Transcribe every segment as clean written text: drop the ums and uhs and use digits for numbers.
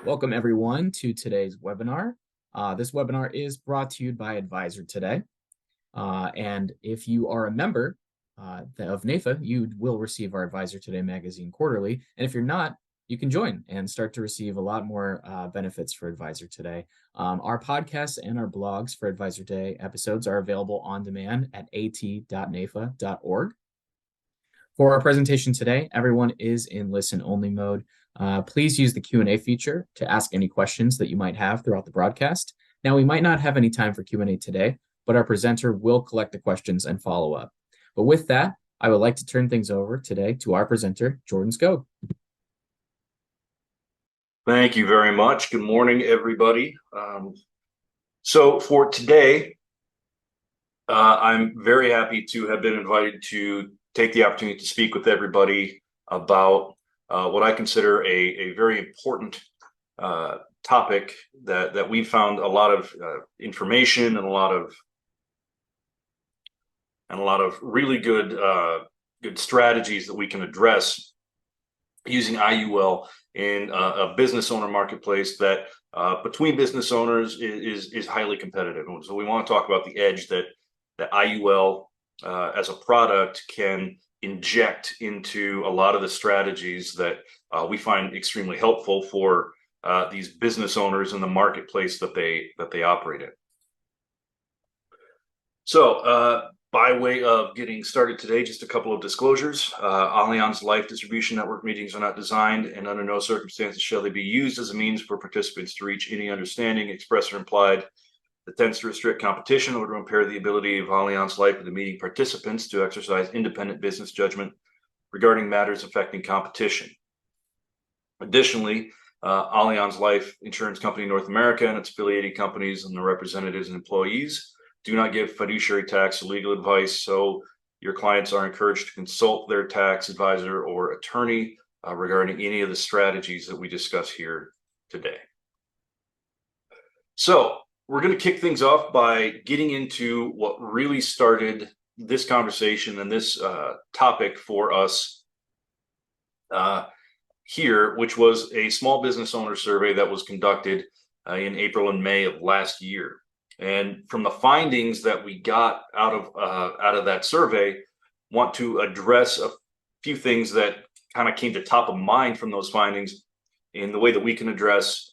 Welcome everyone to today's webinar. This webinar is brought to you by Advisor Today. And if you are a member of NAIFA, you will receive our Advisor Today magazine quarterly. And if you're not, you can join and start to receive a lot more benefits for Advisor Today. Our podcasts and our blogs for Advisor Today episodes are available on demand at at.naifa.org. For our presentation today, everyone is in listen-only mode. Please use the Q&A feature to ask any questions that you might have throughout the broadcast. Now, we might not have any time for Q&A today, but our presenter will collect the questions and follow up. But with that, I would like to turn things over today to our presenter, Jordan Skog. Thank you very much. Good morning, everybody. So for today, I'm very happy to have been invited to take the opportunity to speak with everybody about what I consider a very important topic that we found a lot of information and a lot of really good strategies that we can address using IUL in a business owner marketplace that between business owners is highly competitive. And so we want to talk about the edge that IUL as a product can inject into a lot of the strategies that we find extremely helpful for these business owners in the marketplace that they operate in. So by way of getting started today, just a couple of disclosures. Allianz Life Distribution Network meetings are not designed and under no circumstances shall they be used as a means for participants to reach any understanding, express or implied, that tends to restrict competition or to impair the ability of Allianz Life and the meeting participants to exercise independent business judgment regarding matters affecting competition. Additionally, Allianz Life Insurance Company North America and its affiliated companies and the representatives and employees do not give fiduciary tax or legal advice, so your clients are encouraged to consult their tax advisor or attorney regarding any of the strategies that we discuss here today. So we're going to kick things off by getting into what really started this conversation and this topic for us here, which was a small business owner survey that was conducted in April and May of last year. And from the findings that we got out of that survey, want to address a few things that kind of came to top of mind from those findings in the way that we can address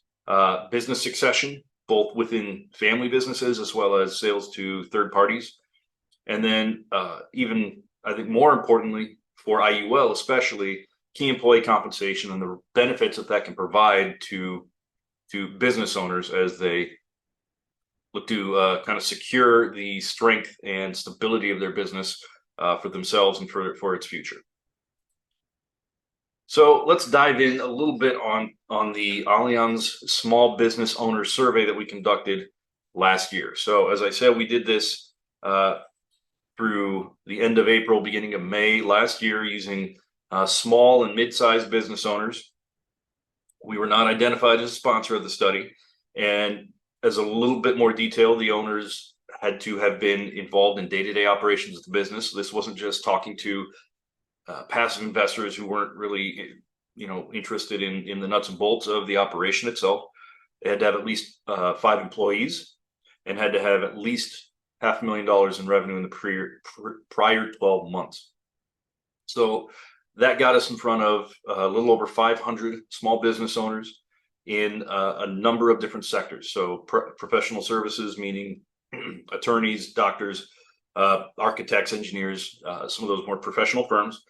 business succession, both within family businesses as well as sales to third parties. And then even, I think more importantly, for IUL especially, key employee compensation and the benefits that can provide to business owners as they look to kind of secure the strength and stability of their business for themselves and for its future. So let's dive in a little bit on the Allianz Small Business Owner Survey that we conducted last year. So as I said, we did this through the end of April, beginning of May last year using small and mid-sized business owners. We were not identified as a sponsor of the study. And as a little bit more detail, the owners had to have been involved in day-to-day operations of the business. So this wasn't just talking to passive investors who weren't really, interested in the nuts and bolts of the operation itself. They had to have at least 5 employees and had to have at least $500,000 in revenue in the prior 12 months. So that got us in front of a little over 500 small business owners in a number of different sectors. So professional services, meaning attorneys, doctors, architects, engineers, some of those more professional firms,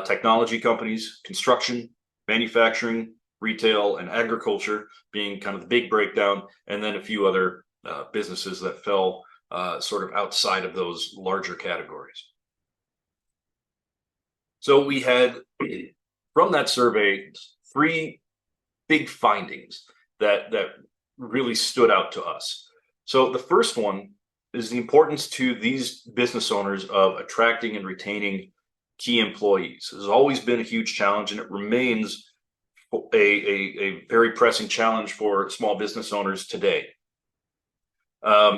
technology companies, construction, manufacturing, retail, and agriculture being kind of the big breakdown, and then a few other businesses that fell sort of outside of those larger categories. So we had, from that survey, 3 big findings that really stood out to us. So the first one is the importance to these business owners of attracting and retaining key employees. This has always been a huge challenge, and it remains a very pressing challenge for small business owners today.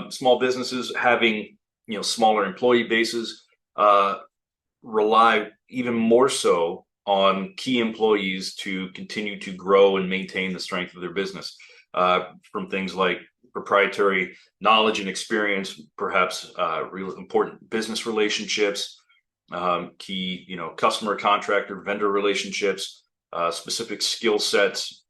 Small businesses having smaller employee bases rely even more so on key employees to continue to grow and maintain the strength of their business, from things like proprietary knowledge and experience, perhaps real important business relationships, key, customer, contractor, vendor relationships, specific skill sets,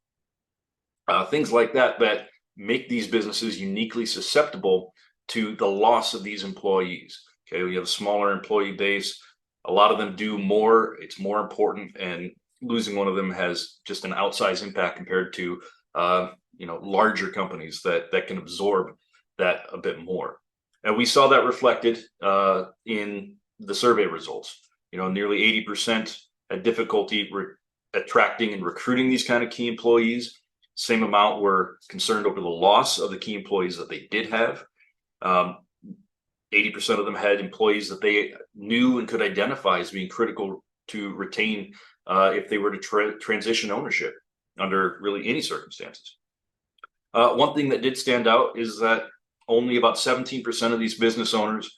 things like that that make these businesses uniquely susceptible to the loss of these employees. Okay, we have a smaller employee base. A lot of them do more. It's more important, and losing one of them has just an outsized impact compared to larger companies that can absorb that a bit more. And we saw that reflected in the survey results. Nearly 80% had difficulty attracting and recruiting these kind of key employees. Same amount were concerned over the loss of the key employees that they did have. 80% of them had employees that they knew and could identify as being critical to retain if they were to transition ownership under really any circumstances. One thing that did stand out is that only about 17% of these business owners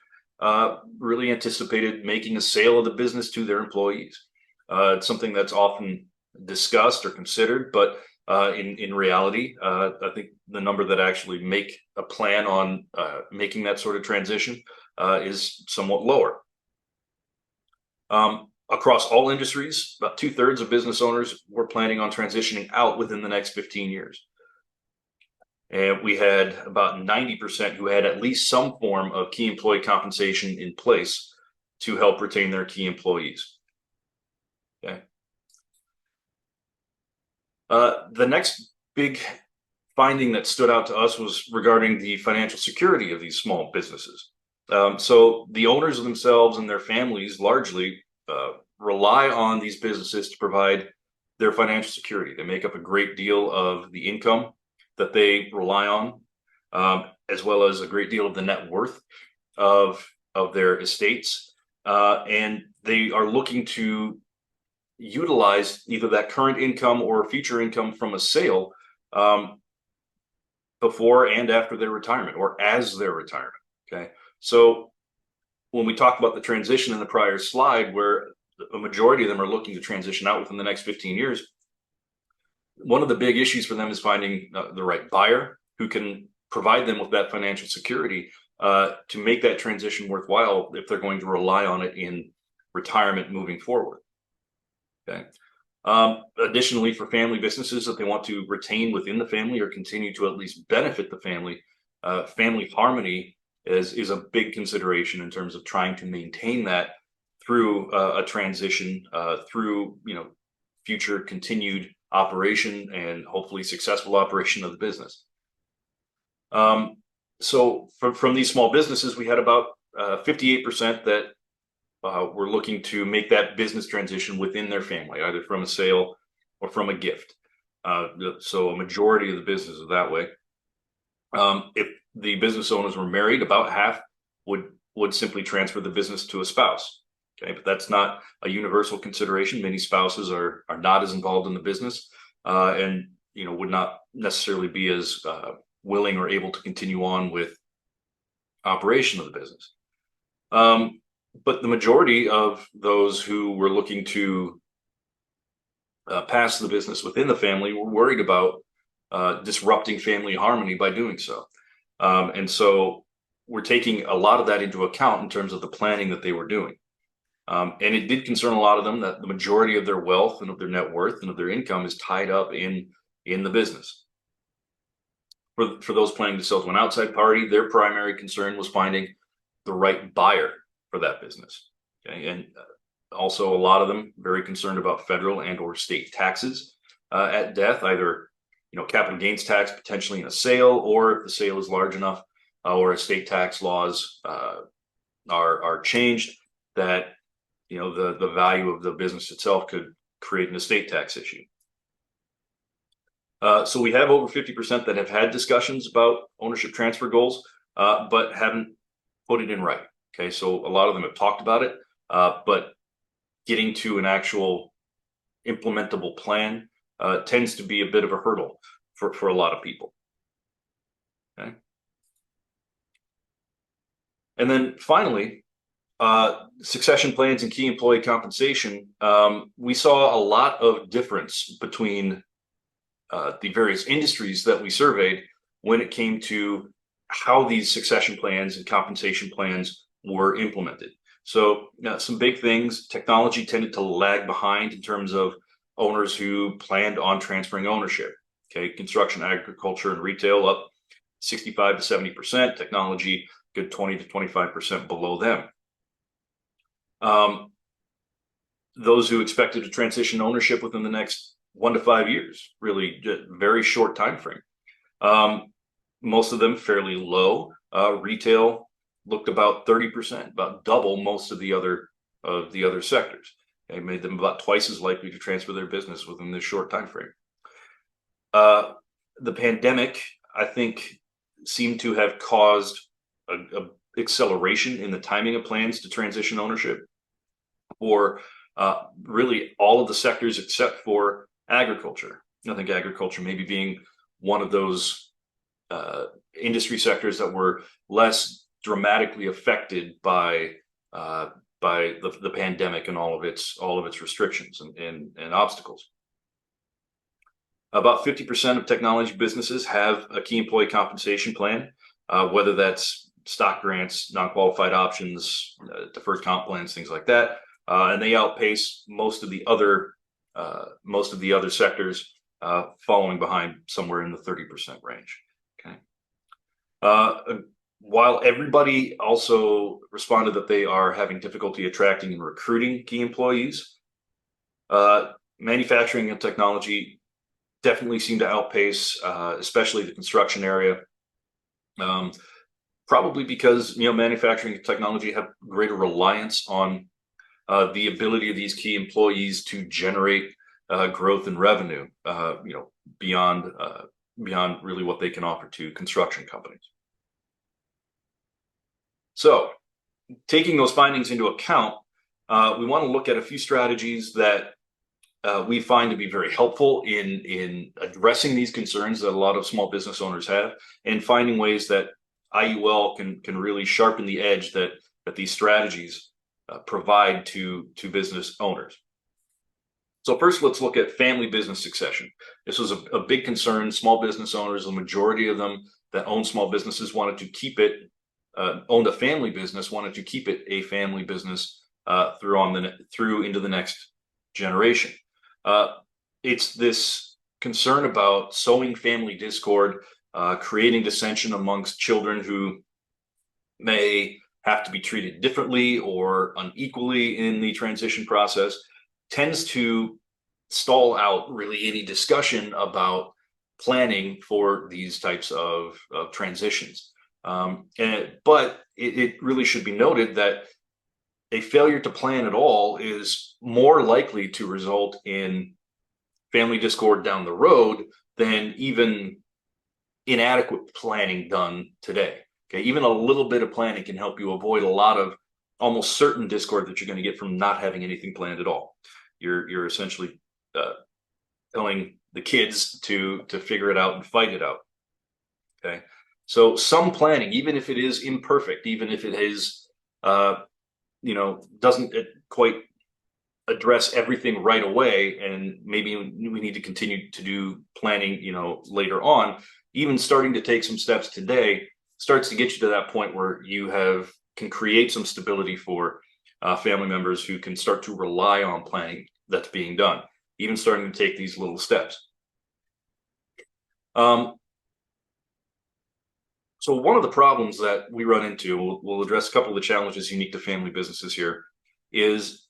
really anticipated making a sale of the business to their employees. It's something that's often discussed or considered, but in reality, I think the number that actually make a plan on making that sort of transition is somewhat lower. Across all industries, about 2/3 of business owners were planning on transitioning out within the next 15 years. And we had about 90% who had at least some form of key employee compensation in place to help retain their key employees. Okay. The next big finding that stood out to us was regarding the financial security of these small businesses. So the owners themselves and their families largely rely on these businesses to provide their financial security. They make up a great deal of the income that they rely on, as well as a great deal of the net worth of their estates. And they are looking to utilize either that current income or future income from a sale before and after their retirement, or as their retirement. Okay, so when we talked about the transition in the prior slide, where a majority of them are looking to transition out within the next 15 years, one of the big issues for them is finding the right buyer who can provide them with that financial security to make that transition worthwhile if they're going to rely on it in retirement moving forward. Okay. Additionally, for family businesses that they want to retain within the family or continue to at least benefit the family, family harmony is a big consideration in terms of trying to maintain that through a transition, through future continued operation and hopefully successful operation of the business. So from these small businesses, we had about 58% that were looking to make that business transition within their family, either from a sale or from a gift. So a majority of the business is that way. If the business owners were married, about half would simply transfer the business to a spouse. Okay, but that's not a universal consideration. Many spouses are not as involved in the business, and would not necessarily be as willing or able to continue on with operation of the business. But the majority of those who were looking to pass the business within the family were worried about disrupting family harmony by doing so. And so we're taking a lot of that into account in terms of the planning that they were doing. And it did concern a lot of them that the majority of their wealth and of their net worth and of their income is tied up in the business. For those planning to sell to an outside party, their primary concern was finding the right buyer for that business. Okay, and also a lot of them very concerned about federal and or state taxes at death, either capital gains tax potentially in a sale, or if the sale is large enough, or estate tax laws are changed, that the value of the business itself could create an estate tax issue. So we have over 50% that have had discussions about ownership transfer goals, but haven't put it in writing. Okay, so a lot of them have talked about it, but getting to an actual implementable plan tends to be a bit of a hurdle for a lot of people. Okay. And then finally, succession plans and key employee compensation, we saw a lot of difference between the various industries that we surveyed when it came to how these succession plans and compensation plans were implemented. So some big things: technology tended to lag behind in terms of owners who planned on transferring ownership. Okay, construction, agriculture, and retail up 65 to 70%. Technology, good 20 to 25% below them. Those who expected to transition ownership within the next 1 to 5 years, really very short time frame. Most of them fairly low. Retail looked about 30%, about double most of the other sectors. It made them about twice as likely to transfer their business within this short time frame. The pandemic, I think, seemed to have caused a acceleration in the timing of plans to transition ownership for really all of the sectors except for agriculture. I think agriculture maybe being one of those industry sectors that were less dramatically affected by the pandemic and all of its restrictions and obstacles. About 50% of technology businesses have a key employee compensation plan, whether that's stock grants, non-qualified options, deferred comp plans, things like that, and they outpace most of the other sectors, following behind somewhere in the 30% range. Okay. While everybody also responded that they are having difficulty attracting and recruiting key employees, manufacturing and technology definitely seem to outpace, especially the construction area. Probably because manufacturing and technology have greater reliance on the ability of these key employees to generate growth and revenue, beyond really what they can offer to construction companies. So, taking those findings into account, we want to look at a few strategies that we find to be very helpful in addressing these concerns that a lot of small business owners have, and finding ways that IUL can really sharpen the edge that these strategies provide to business owners. So first, let's look at family business succession. This was a big concern. Small business owners, the majority of them that own small businesses, wanted to keep it, owned a family business, wanted to keep it a family business through into the next generation. It's this concern about sowing family discord, creating dissension amongst children who may have to be treated differently or unequally in the transition process, tends to stall out really any discussion about planning for these types of transitions. But it really should be noted that a failure to plan at all is more likely to result in family discord down the road than even inadequate planning done today. Okay, even a little bit of planning can help you avoid a lot of almost certain discord that you're going to get from not having anything planned at all. You're essentially telling the kids to figure it out and fight it out. Okay, so some planning, even if it is imperfect, even if it is doesn't quite address everything right away, and maybe we need to continue to do planning later on, even starting to take some steps today starts to get you to that point where you can create some stability for family members who can start to rely on planning that's being done, even starting to take these little steps. So one of the problems that we run into, we'll address a couple of the challenges unique to family businesses here, is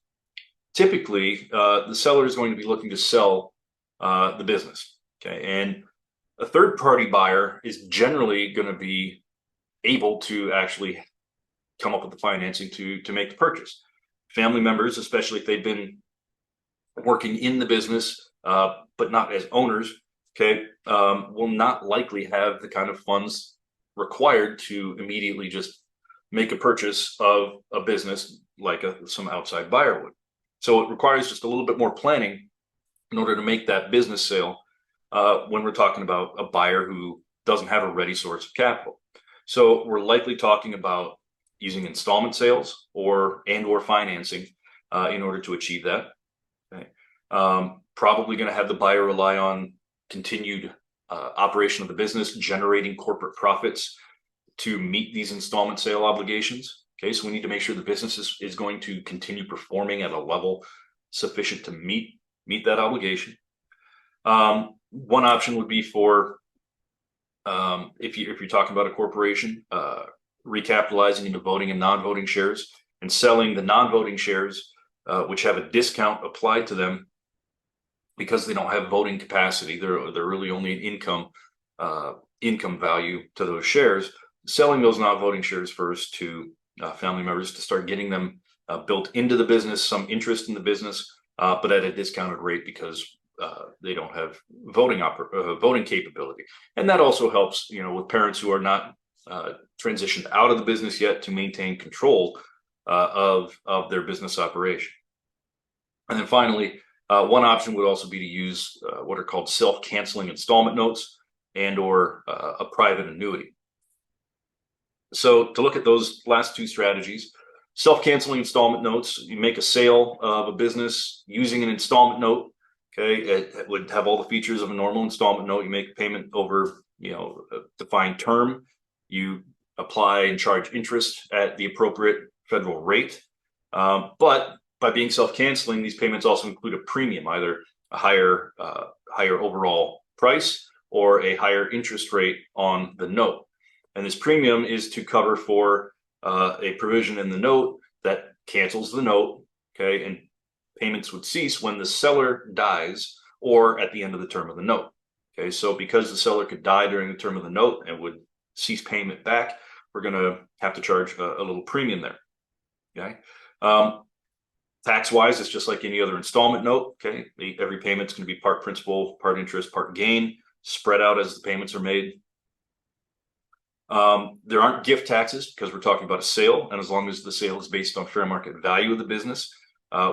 typically the seller is going to be looking to sell the business. Okay, and a third-party buyer is generally going to be able to actually come up with the financing to make the purchase. Family members, especially if they've been working in the business but not as owners, okay, will not likely have the kind of funds required to immediately just make a purchase of a business like some outside buyer would. So it requires just a little bit more planning in order to make that business sale when we're talking about a buyer who doesn't have a ready source of capital. So we're likely talking about using installment sales or financing in order to achieve that. Okay. Probably going to have the buyer rely on continued operation of the business, generating corporate profits to meet these installment sale obligations. Okay, so we need to make sure the business is going to continue performing at a level sufficient to meet that obligation. One option would be for if you're talking about a corporation, recapitalizing into voting and non-voting shares and selling the non-voting shares, which have a discount applied to them because they don't have voting capacity. They're really only an income value to those shares. Selling those non-voting shares first to family members to start getting them built into the business, some interest in the business, but at a discounted rate because they don't have voting capability. And that also helps, with parents who are not transitioned out of the business yet to maintain control of their business operation. And then finally, one option would also be to use what are called self-canceling installment notes and or a private annuity. So to look at those last two strategies, self-canceling installment notes, you make a sale of a business using an installment note. Okay, it would have all the features of a normal installment note. You make a payment over, a defined term. You apply and charge interest at the appropriate federal rate. But by being self-canceling, these payments also include a premium, either a higher overall price or a higher interest rate on the note. And this premium is to cover for a provision in the note that cancels the note, okay, and payments would cease when the seller dies or at the end of the term of the note. Okay, so because the seller could die during the term of the note and would cease payment back, we're going to have to charge a little premium there. Okay, tax-wise, it's just like any other installment note. Okay, every payment's going to be part principal, part interest, part gain, spread out as the payments are made. There aren't gift taxes because we're talking about a sale, and as long as the sale is based on fair market value of the business,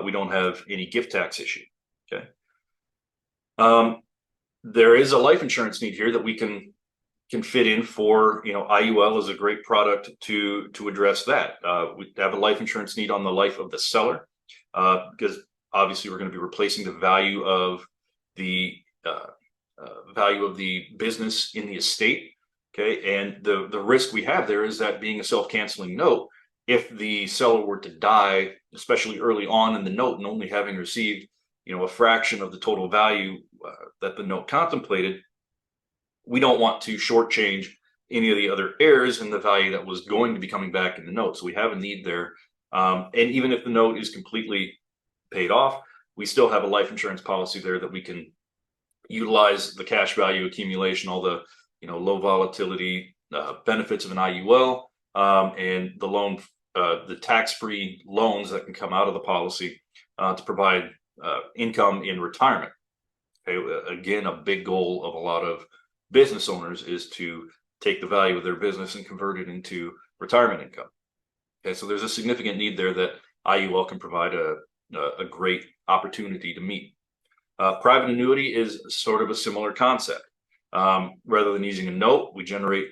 we don't have any gift tax issue. Okay. There is a life insurance need here that we can fit in for. IUL is a great product to address that. We have a life insurance need on the life of the seller because obviously we're going to be replacing the value of the business in the estate. Okay, and the risk we have there is that being a self-canceling note, if the seller were to die, especially early on in the note and only having received, a fraction of the total value that the note contemplated, we don't want to shortchange any of the other heirs in the value that was going to be coming back in the note. So we have a need there. And even if the note is completely paid off, we still have a life insurance policy there that we can utilize the cash value accumulation, all the low volatility benefits of an IUL, and the loan, the tax-free loans that can come out of the policy to provide income in retirement. Okay, again, a big goal of a lot of business owners is to take the value of their business and convert it into retirement income. Okay, so there's a significant need there that IUL can provide a great opportunity to meet. Private annuity is sort of a similar concept. Rather than using a note, we generate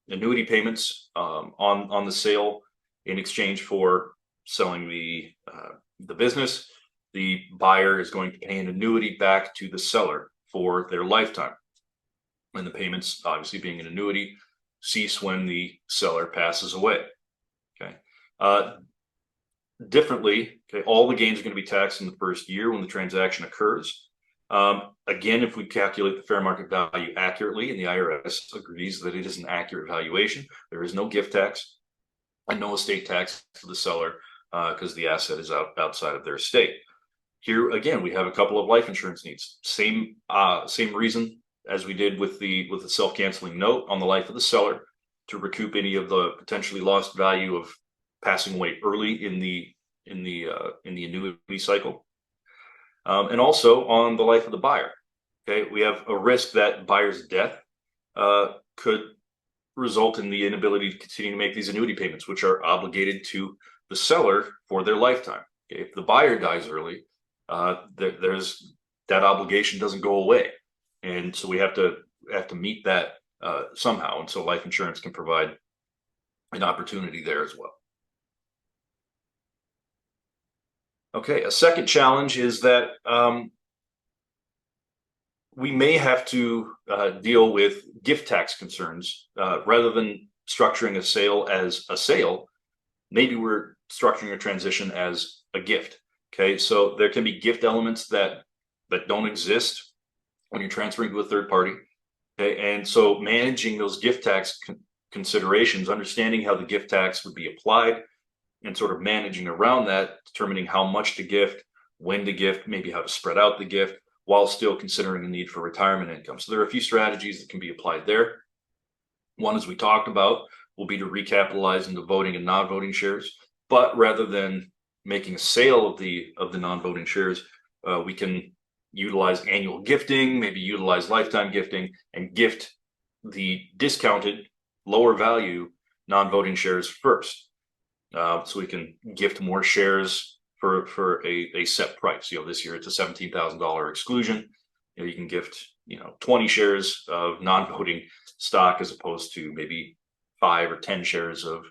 annuity payments on the sale in exchange for selling the business. The buyer is going to pay an annuity back to the seller for their lifetime. And the payments, obviously being an annuity, cease when the seller passes away. Okay. Differently, okay, all the gains are going to be taxed in the first year when the transaction occurs. Again, if we calculate the fair market value accurately, and the IRS agrees that it is an accurate valuation, there is no gift tax and no estate tax to the seller because the asset is outside of their estate. Here again, we have a couple of life insurance needs. Same reason as we did with the self-canceling note on the life of the seller to recoup any of the potentially lost value of passing away early in the annuity cycle. And also on the life of the buyer. Okay, we have a risk that buyer's death could result in the inability to continue to make these annuity payments, which are obligated to the seller for their lifetime. Okay, if the buyer dies early, there's that obligation doesn't go away, and so we have to meet that somehow. And so life insurance can provide an opportunity there as well. Okay, a second challenge is that we may have to deal with gift tax concerns rather than structuring a sale as a sale. Maybe we're structuring a transition as a gift. Okay, so there can be gift elements that don't exist when you're transferring to a third party. Okay, and so managing those gift tax considerations, understanding how the gift tax would be applied, and sort of managing around that, determining how much to gift, when to gift, maybe how to spread out the gift, while still considering the need for retirement income. So there are a few strategies that can be applied there. One, as we talked about, will be to recapitalize into voting and non-voting shares. But rather than making a sale of the non-voting shares, we can utilize annual gifting, maybe utilize lifetime gifting, and gift the discounted, lower value non-voting shares first. So we can gift more shares for a set price. This year it's a $17,000 exclusion. You can gift 20 shares of non-voting stock as opposed to maybe 5 or 10 shares of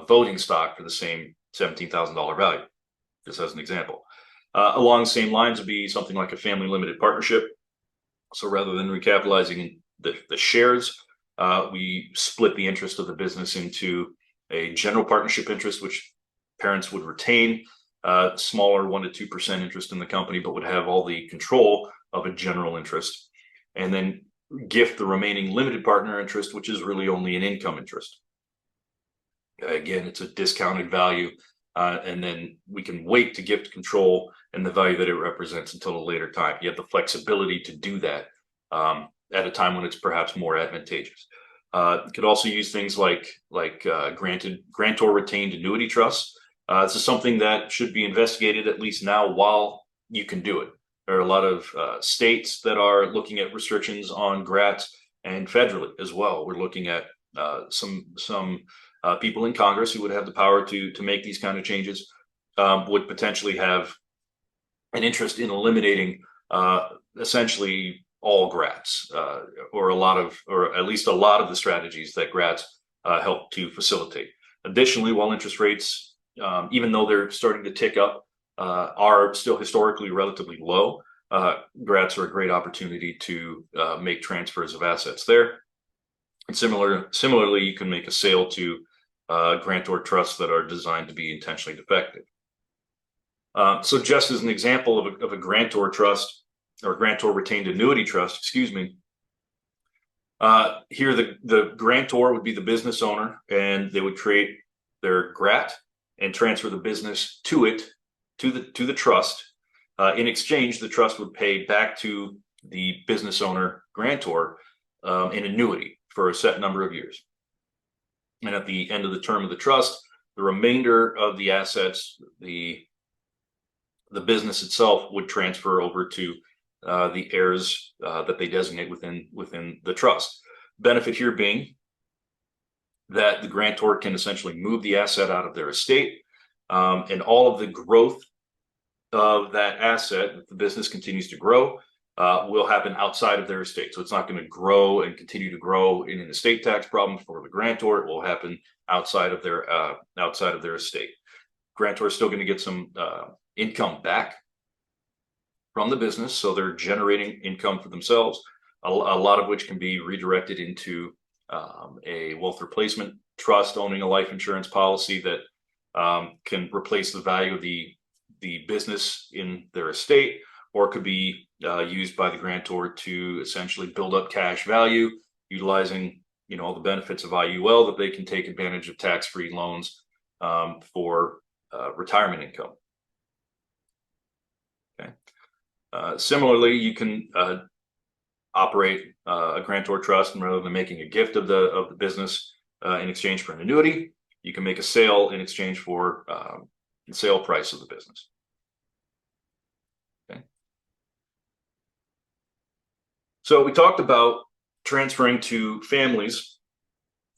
voting stock for the same $17,000 value, just as an example. Along the same lines would be something like a family limited partnership. So rather than recapitalizing the shares, we split the interest of the business into a general partnership interest, which parents would retain, smaller 1 to 2% interest in the company, but would have all the control of a general interest, and then gift the remaining limited partner interest, which is really only an income interest. Again, it's a discounted value, and then we can wait to gift control and the value that it represents until a later time. You have the flexibility to do that at a time when it's perhaps more advantageous. You could also use things like grantor retained annuity trusts. This is something that should be investigated at least now while you can do it. There are a lot of states that are looking at restrictions on grats, and federally as well. We're looking at some people in Congress who would have the power to make these kind of changes, would potentially have an interest in eliminating essentially all grats, or at least a lot of the strategies that grats help to facilitate. Additionally, while interest rates, even though they're starting to tick up, are still historically relatively low, grats are a great opportunity to make transfers of assets there. And similarly, you can make a sale to grantor trusts that are designed to be intentionally defective. So just as an example of a grantor trust, or grantor retained annuity trust, excuse me, here the grantor would be the business owner, and they would create their grat and transfer the business to the trust. In exchange, the trust would pay back to the business owner grantor an annuity for a set number of years. And at the end of the term of the trust, the remainder of the assets, the business itself, would transfer over to the heirs that they designate within the trust. Benefit here being that the grantor can essentially move the asset out of their estate, and all of the growth of that asset, if the business continues to grow, will happen outside of their estate. So it's not going to grow and continue to grow in an estate tax problem for the grantor. It will happen outside of their estate. Grantor is still going to get some income back from the business, so they're generating income for themselves, a lot of which can be redirected into a wealth replacement trust owning a life insurance policy that can replace the value of the business in their estate, or could be used by the grantor to essentially build up cash value, utilizing all the benefits of IUL, that they can take advantage of tax-free loans for retirement income. Okay. Similarly, you can operate a grantor trust, and rather than making a gift of the business in exchange for an annuity, you can make a sale in exchange for the sale price of the business. Okay. So we talked about transferring to families,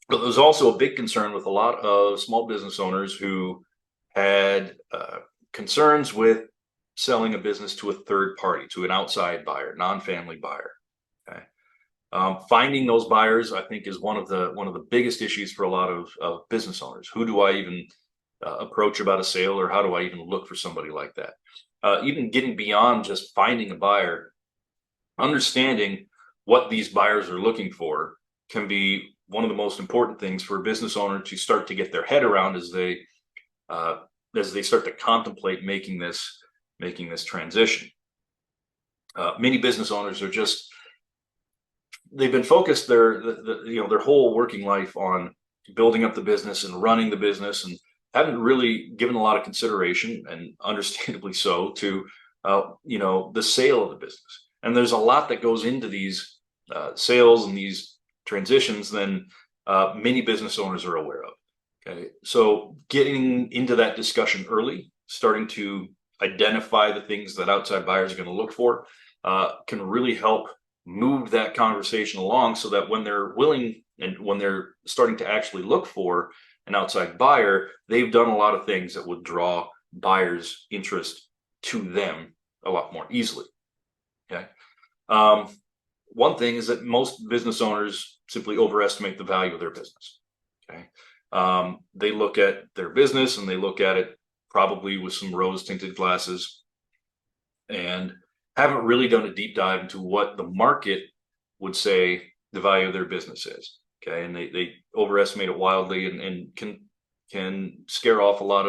but there's also a big concern with a lot of small business owners who had concerns with selling a business to a third party, to an outside buyer, non-family buyer. Okay. Finding those buyers, I think, is one of the biggest issues for a lot of business owners. Who do I even approach about a sale, or how do I even look for somebody like that? Even getting beyond just finding a buyer, understanding what these buyers are looking for can be one of the most important things for a business owner to start to get their head around as they start to contemplate making this transition. Many business owners are just, they've been focused their whole working life on building up the business and running the business, and haven't really given a lot of consideration, and understandably so, to the sale of the business. And there's a lot that goes into these sales and these transitions than many business owners are aware of. Okay, so getting into that discussion early, starting to identify the things that outside buyers are going to look for, can really help move that conversation along, so that when they're willing and when they're starting to actually look for an outside buyer, they've done a lot of things that would draw buyers' interest to them a lot more easily. Okay. One thing is that most business owners simply overestimate the value of their business. Okay. They look at their business and they look at it probably with some rose-tinted glasses, and haven't really done a deep dive into what the market would say the value of their business is. Okay, and they overestimate it wildly, and can scare off a lot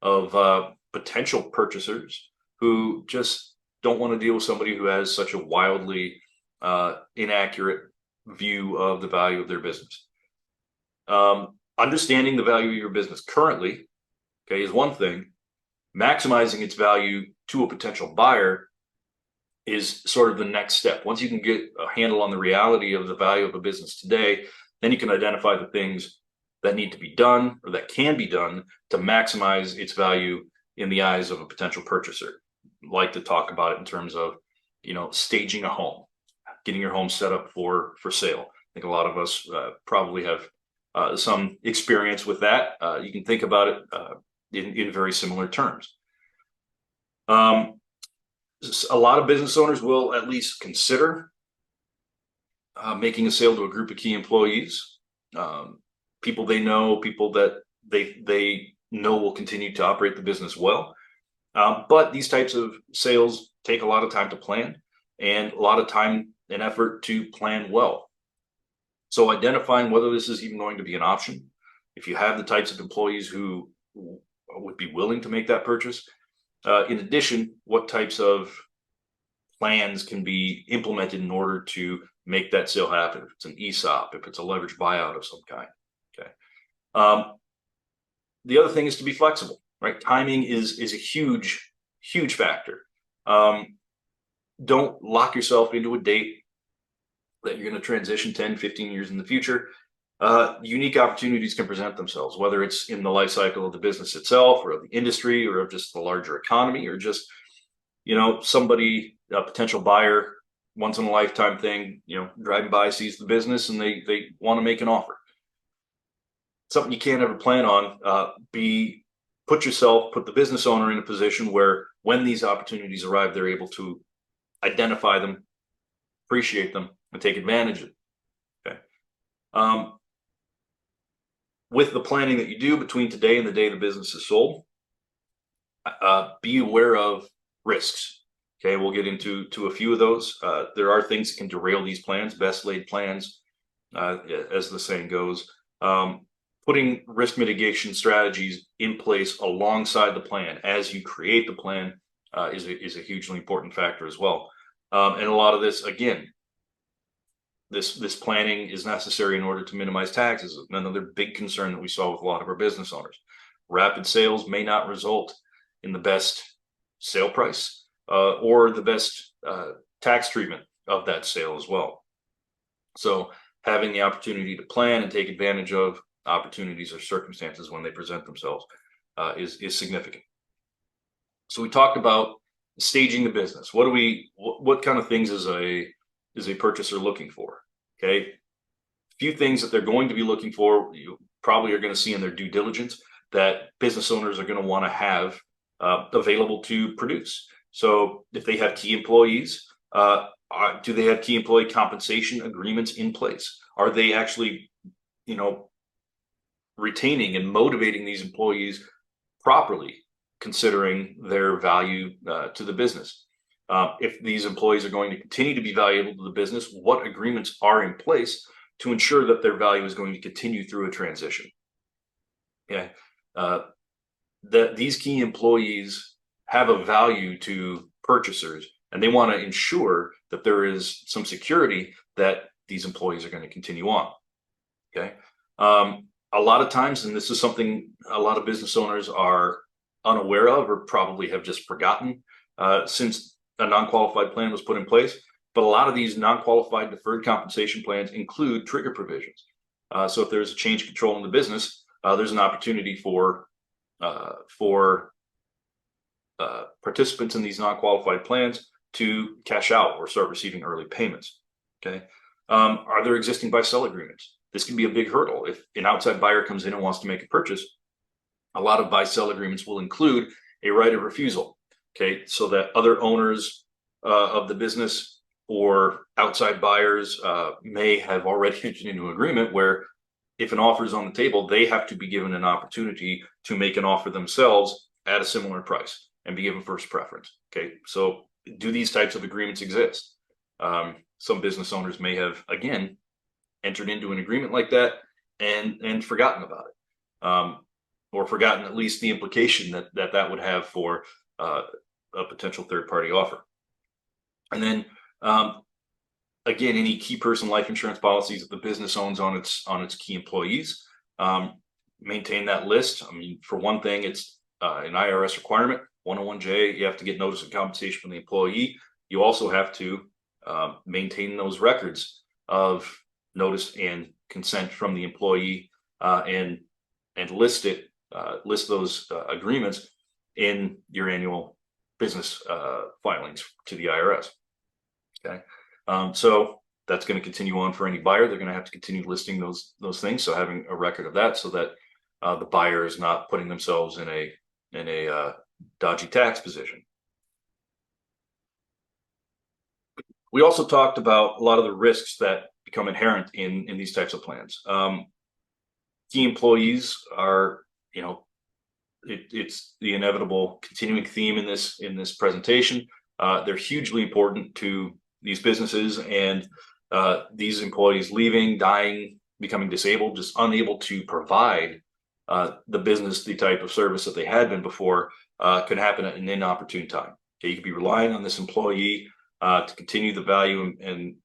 of potential purchasers who just don't want to deal with somebody who has such a wildly inaccurate view of the value of their business. Understanding the value of your business currently, okay, is one thing. Maximizing its value to a potential buyer is sort of the next step. Once you can get a handle on the reality of the value of a business today, then you can identify the things that need to be done, or that can be done, to maximize its value in the eyes of a potential purchaser. I like to talk about it in terms of, staging a home, getting your home set up for sale. I think a lot of us probably have some experience with that. You can think about it in very similar terms. A lot of business owners will at least consider making a sale to a group of key employees, people they know, people that they know will continue to operate the business well. But these types of sales take a lot of time to plan, and a lot of time and effort to plan well. So identifying whether this is even going to be an option, if you have the types of employees who would be willing to make that purchase. In addition, what types of plans can be implemented in order to make that sale happen? If it's an ESOP, if it's a leveraged buyout of some kind. Okay. The other thing is to be flexible, right? Timing is a huge factor. Don't lock yourself into a date that you're going to transition 10, 15 years in the future. Unique opportunities can present themselves, whether it's in the life cycle of the business itself, or of the industry, or of just the larger economy, or just, somebody, a potential buyer, once in a lifetime thing, driving by, sees the business, and they want to make an offer. Something you can't ever plan on. Put the business owner in a position where when these opportunities arrive, they're able to identify them, appreciate them, and take advantage of them. Okay. With the planning that you do between today and the day the business is sold, be aware of risks. Okay, we'll get into a few of those. There are things that can derail these plans, best laid plans, as the saying goes. Putting risk mitigation strategies in place alongside the plan as you create the plan is a hugely important factor as well. And a lot of this, again, this planning is necessary in order to minimize taxes. Another big concern that we saw with a lot of our business owners. Rapid sales may not result in the best sale price or the best tax treatment of that sale as well. So having the opportunity to plan and take advantage of opportunities or circumstances when they present themselves is significant. So we talked about staging the business. What kind of things is a purchaser looking for? Okay, a few things that they're going to be looking for, you probably are going to see in their due diligence, that business owners are going to want to have available to produce. So if they have key employees, do they have key employee compensation agreements in place? Are they actually, retaining and motivating these employees properly, considering their value to the business. If these employees are going to continue to be valuable to the business, what agreements are in place to ensure that their value is going to continue through a transition? Okay, that these key employees have a value to purchasers, and they want to ensure that there is some security that these employees are going to continue on. Okay, a lot of times, and this is something a lot of business owners are unaware of or probably have just forgotten since a non-qualified plan was put in place, but a lot of these non-qualified deferred compensation plans include trigger provisions. So if there's a change of control in the business, there's an opportunity for participants in these non-qualified plans to cash out or start receiving early payments. Okay, are there existing buy-sell agreements? This can be a big hurdle. If an outside buyer comes in and wants to make a purchase, a lot of buy-sell agreements will include a right of refusal. Okay, so that other owners of the business or outside buyers may have already entered into an agreement where if an offer is on the table, they have to be given an opportunity to make an offer themselves at a similar price and be given first preference. Okay, so do these types of agreements exist? Some business owners may have, again, entered into an agreement like that and forgotten about it, or forgotten at least the implication that would have for a potential third-party offer. And then again, any key person life insurance policies that the business owns on its key employees, maintain that list. I mean, for one thing, it's an IRS requirement, 101J. You have to get notice of compensation from the employee. You also have to maintain those records of notice and consent from the employee, and list those agreements in your annual business filings to the IRS. Okay, so that's going to continue on for any buyer. They're going to have to continue listing those things. So having a record of that, so that the buyer is not putting themselves in a dodgy tax position. We also talked about a lot of the risks that become inherent in these types of plans. Key employees are, it's the inevitable continuing theme in this presentation. They're hugely important to these businesses, and these employees leaving, dying, becoming disabled, just unable to provide the business the type of service that they had been before, could happen at an inopportune time. Okay, you could be relying on this employee to continue the value and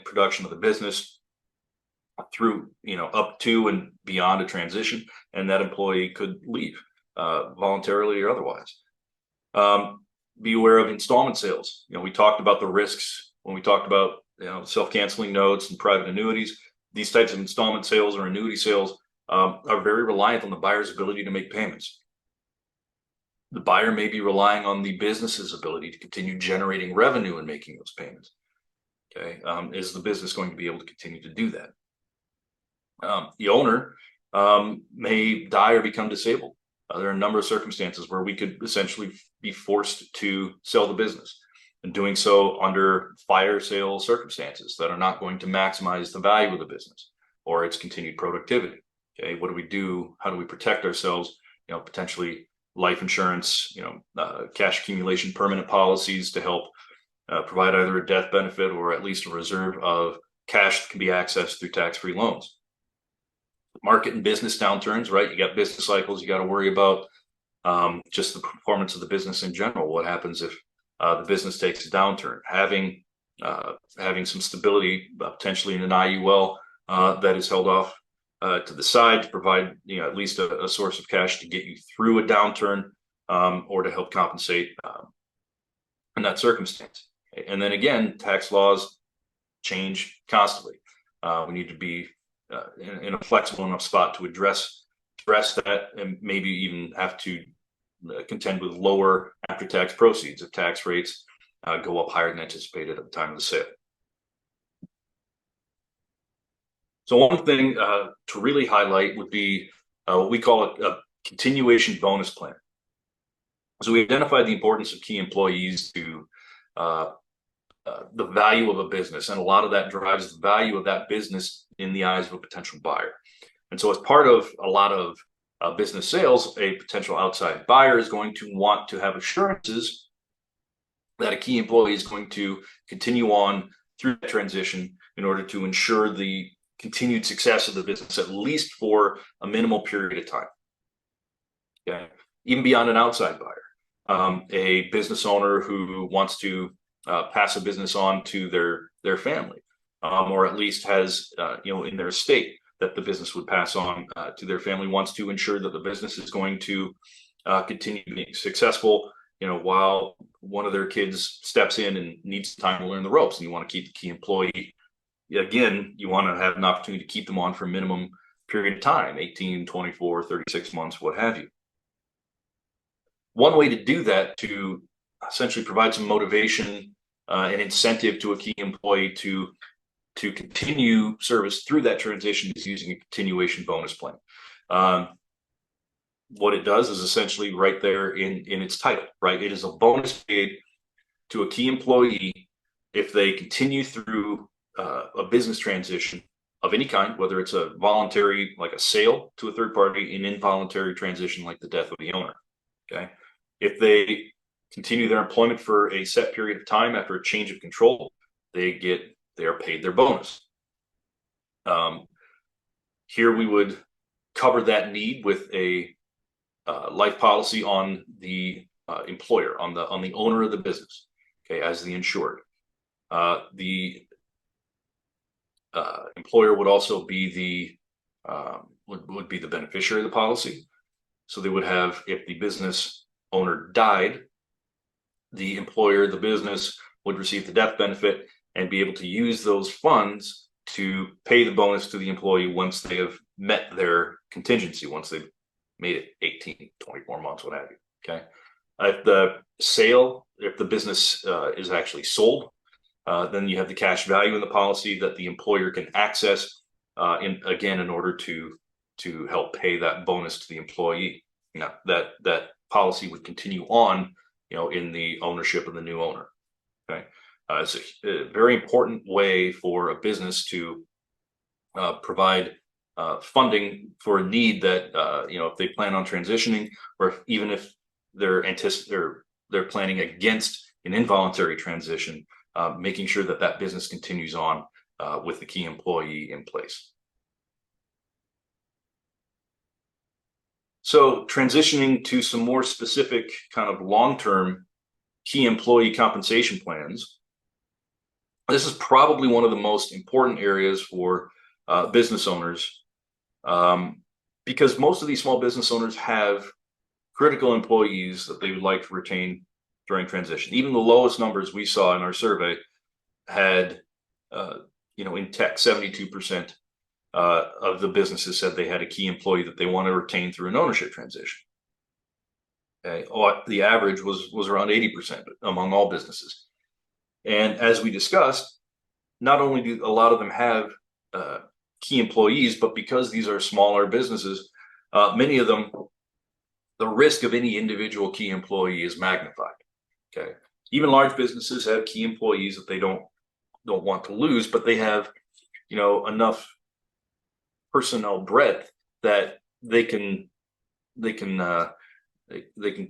production of the business through, up to and beyond a transition, and that employee could leave voluntarily or otherwise. Be aware of installment sales. We talked about the risks when we talked about self-canceling notes and private annuities. These types of installment sales or annuity sales are very reliant on the buyer's ability to make payments. The buyer may be relying on the business's ability to continue generating revenue and making those payments. Okay, is the business going to be able to continue to do that? The owner may die or become disabled. There are a number of circumstances where we could essentially be forced to sell the business, and doing so under fire sale circumstances that are not going to maximize the value of the business or its continued productivity. Okay, what do we do? How do we protect ourselves? Potentially life insurance, cash accumulation, permanent policies to help provide either a death benefit or at least a reserve of cash that can be accessed through tax-free loans. Market and business downturns, right? You got business cycles. You got to worry about just the performance of the business in general. What happens if the business takes a downturn? Having some stability, potentially in an IUL that is held off to the side to provide at least a source of cash to get you through a downturn, or to help compensate in that circumstance. And then again, tax laws change constantly. We need to be in a flexible enough spot to address that, and maybe even have to contend with lower after-tax proceeds if tax rates go up higher than anticipated at the time of the sale. So one thing to really highlight would be what we call a continuation bonus plan. So we identified the importance of key employees to the value of a business, and a lot of that drives the value of that business in the eyes of a potential buyer. And so as part of a lot of business sales, a potential outside buyer is going to want to have assurances that a key employee is going to continue on through that transition in order to ensure the continued success of the business, at least for a minimal period of time. Okay, even beyond an outside buyer, a business owner who wants to pass a business on to their family, or at least has in their estate that the business would pass on to their family, wants to ensure that the business is going to continue being successful, while one of their kids steps in and needs time to learn the ropes, and you want to keep the key employee. Again, you want to have an opportunity to keep them on for a minimum period of time, 18, 24, 36 months, what have you. One way to do that, to essentially provide some motivation and incentive to a key employee to continue service through that transition, is using a continuation bonus plan. What it does is essentially right there in its title, right? It is a bonus paid to a key employee if they continue through a business transition of any kind, whether it's a voluntary, like a sale to a third party, an involuntary transition like the death of the owner. Okay, if they continue their employment for a set period of time after a change of control, they are paid their bonus. Here we would cover that need with a life policy on the employer, on the owner of the business, okay, as the insured. The employer would also be would be the beneficiary of the policy. So they would have, if the business owner died, the employer, the business, would receive the death benefit and be able to use those funds to pay the bonus to the employee once they have met their contingency, once they've made it 18, 24 months, what have you. Okay. If the business is actually sold, then you have the cash value in the policy that the employer can access in order to help pay that bonus to the employee. Now that policy would continue on, in the ownership of the new owner. Okay, it's a very important way for a business to provide funding for a need that if they plan on transitioning, or even if they're planning against an involuntary transition, making sure that business continues on with the key employee in place. So transitioning to some more specific kind of long-term key employee compensation plans. This is probably one of the most important areas for business owners, because most of these small business owners have critical employees that they would like to retain during transition. Even the lowest numbers we saw in our survey had, in tech, 72% of the businesses said they had a key employee that they want to retain through an ownership transition. Okay, the average was around 80% among all businesses. And as we discussed, not only do a lot of them have key employees, but because these are smaller businesses, many of them, the risk of any individual key employee is magnified. Okay, even large businesses have key employees that they don't want to lose, but they have, enough personnel breadth that they can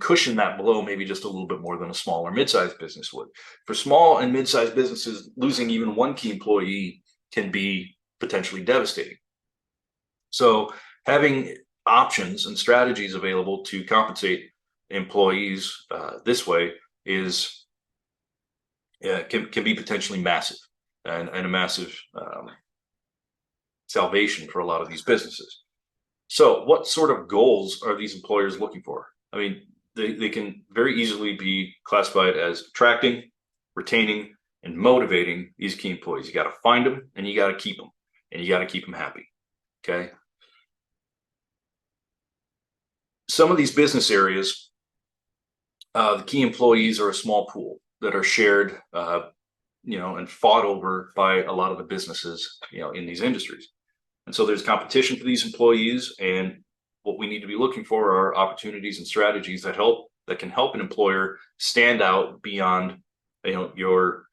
cushion that blow maybe just a little bit more than a small or mid-sized business would. For small and mid-sized businesses, losing even one key employee can be potentially devastating. So having options and strategies available to compensate employees this way can be potentially massive, and a massive salvation for a lot of these businesses. So what sort of goals are these employers looking for? I mean, they can very easily be classified as attracting, retaining, and motivating these key employees. You got to find them and you got to keep them, and you got to keep them happy. Okay. Some of these business areas, the key employees are a small pool that are shared, and fought over by a lot of the businesses, in these industries. And so there's competition for these employees, and what we need to be looking for are opportunities and strategies that can help an employer stand out beyond, your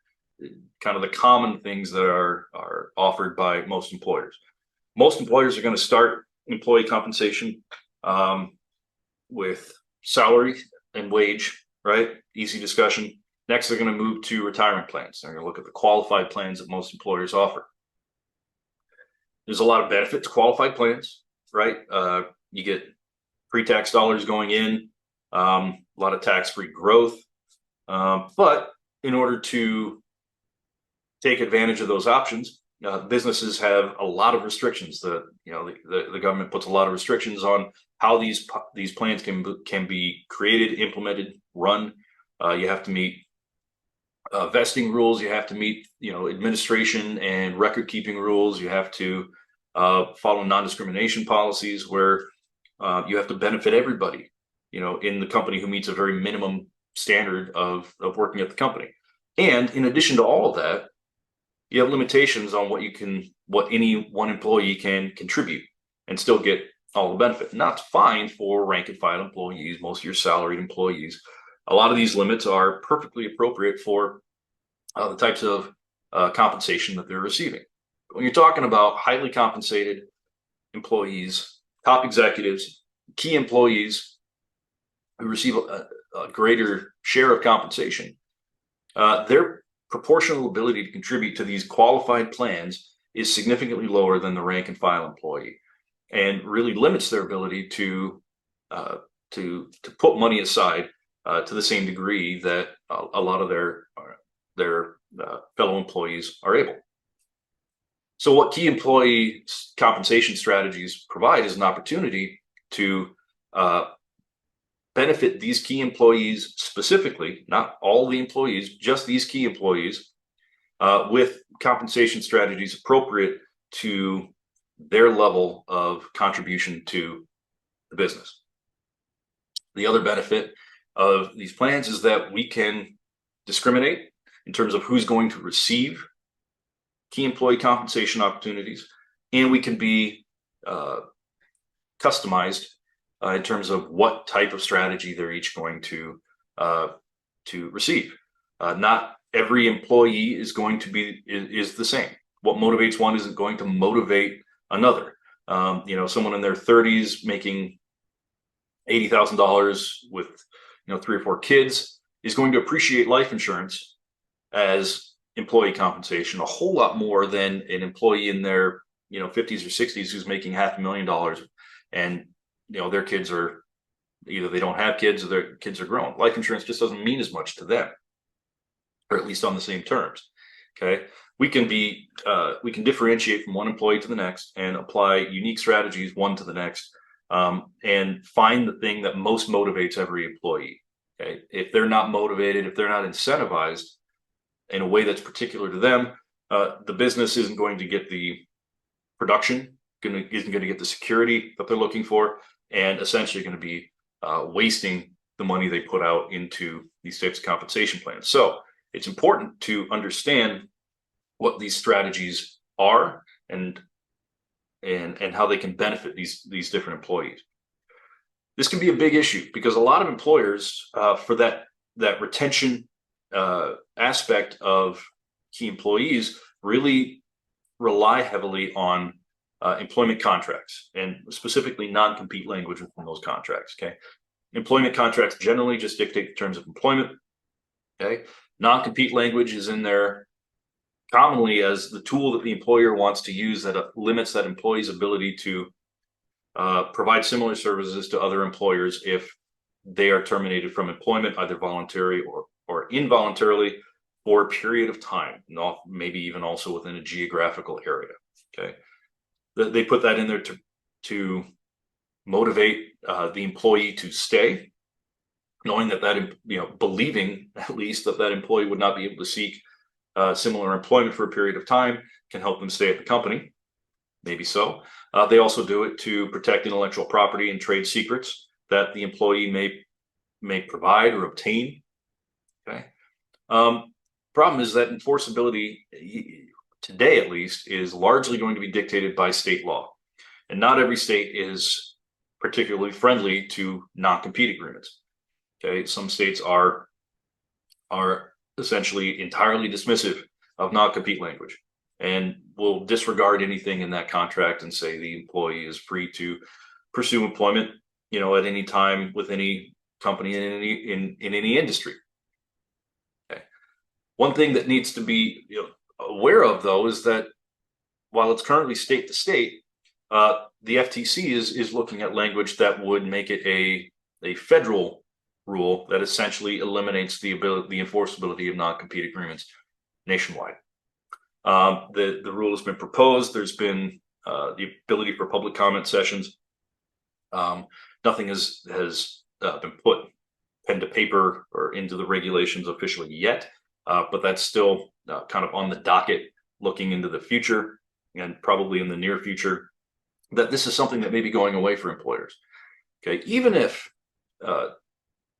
kind of the common things that are offered by most employers. Most employers are going to start employee compensation with salary and wage, right? Easy discussion. Next, they're going to move to retirement plans. They're going to look at the qualified plans that most employers offer. There's a lot of benefit to qualified plans, right? You get pre-tax dollars going in, a lot of tax-free growth. But in order to take advantage of those options, businesses have a lot of restrictions. The government puts a lot of restrictions on how these plans can be created, implemented, run. You have to meet vesting rules. You have to meet administration and record keeping rules. You have to follow non-discrimination policies where you have to benefit everybody in the company who meets a very minimum standard of working at the company. And in addition to all of that, you have limitations on what any one employee can contribute and still get all the benefit. And that's fine for rank and file employees, most of your salaried employees. A lot of these limits are perfectly appropriate for the types of compensation that they're receiving. When you're talking about highly compensated employees, top executives, key employees who receive a greater share of compensation, their proportional ability to contribute to these qualified plans is significantly lower than the rank and file employee, and really limits their ability to put money aside to the same degree that a lot of their fellow employees are able. So what key employee compensation strategies provide is an opportunity to benefit these key employees specifically, not all the employees, just these key employees, with compensation strategies appropriate to their level of contribution to the business. The other benefit of these plans is that we can discriminate in terms of who's going to receive key employee compensation opportunities, and we can be customized in terms of what type of strategy they're each going to receive. Not every employee is going to be is the same. What motivates one isn't going to motivate another. Someone in their 30s making $80,000 with 3 or 4 kids is going to appreciate life insurance as employee compensation a whole lot more than an employee in their 50s or 60s who's making $500,000 and their kids are either they don't have kids or their kids are grown. Life insurance just doesn't mean as much to them, or at least on the same terms. Okay, we can differentiate from one employee to the next and apply unique strategies one to the next, and find the thing that most motivates every employee. Okay, if they're not motivated, if they're not incentivized in a way that's particular to them, the business isn't going to get the production, isn't going to get the security that they're looking for, and essentially going to be wasting the money they put out into these types of compensation plans. So it's important to understand what these strategies are and how they can benefit these different employees. This can be a big issue because a lot of employers, for that retention aspect of key employees, really rely heavily on employment contracts, and specifically non-compete language within those contracts. Okay, employment contracts generally just dictate the terms of employment. Okay, non-compete language is in there commonly as the tool that the employer wants to use that limits that employee's ability to provide similar services to other employers if they are terminated from employment, either voluntarily or involuntarily, for a period of time, maybe even also within a geographical area. Okay, they put that in there to motivate the employee to stay, knowing that believing at least that employee would not be able to seek similar employment for a period of time can help them stay at the company. Maybe so. They also do it to protect intellectual property and trade secrets that the employee may provide or obtain. Okay. Problem is that enforceability today, at least, is largely going to be dictated by state law, and not every state is particularly friendly to non-compete agreements. Okay, some states are essentially entirely dismissive of non-compete language. and will disregard anything in that contract and say the employee is free to pursue employment, at any time with any company in any industry. Okay. One thing that needs to be aware of, though, is that while it's currently state to state, the FTC is looking at language that would make it a federal rule that essentially eliminates the enforceability of non-compete agreements nationwide. The rule has been proposed. There's been the ability for public comment sessions. Nothing has been put pen to paper or into the regulations officially yet, but that's still kind of on the docket, looking into the future and probably in the near future, that this is something that may be going away for employers. Okay, even if the